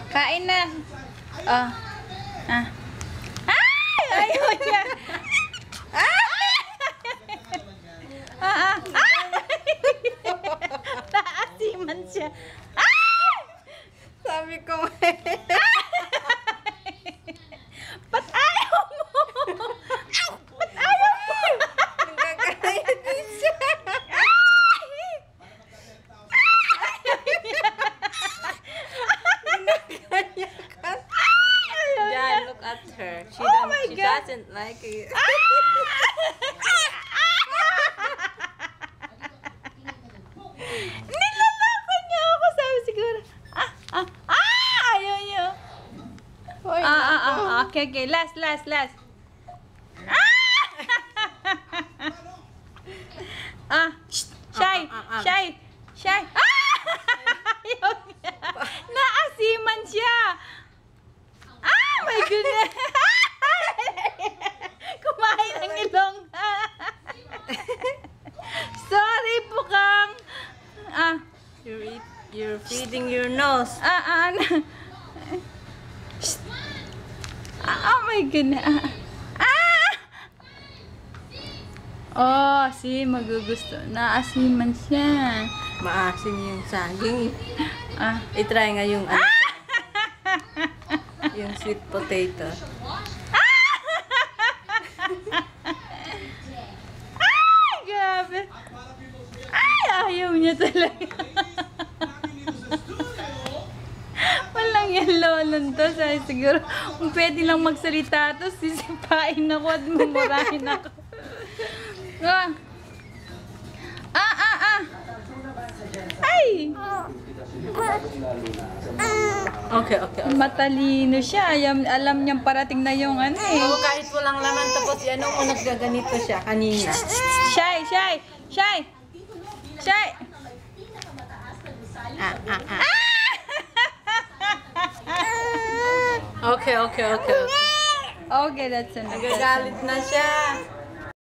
Kain na. Ay! Ayaw niya. Naasiman siya. Sabi ko Ba't ayaw mo? Ba't ayaw mo? nagkakainis siya. Jan, look at her. She doesn't like it. Nilalako niya ako. Sabi siguro. Ayaw niya. Okay. Last. Shy. Ayaw niya. Naasiman siya. My goodness. Kumain ng ilong. Sorry po, Kang. You're feeding your nose. Oh my goodness. See, magugusto. Naasiman siya. Maasim yung saging. I-try nga yung yung sweet potato. Grabe. Ayaw niya talaga. Walang yan lolon to. Sabi siguro, kung pwede lang magsalita to, sisipain ako at mumurahin ako. Ay! Okay. Matalino siya. Alam niyang parating na yung ano eh. Oo, kahit walang laman tapos yan ang naggaganito siya kanina. Shy! Okay. Okay, that's enough. Nagagalit na siya.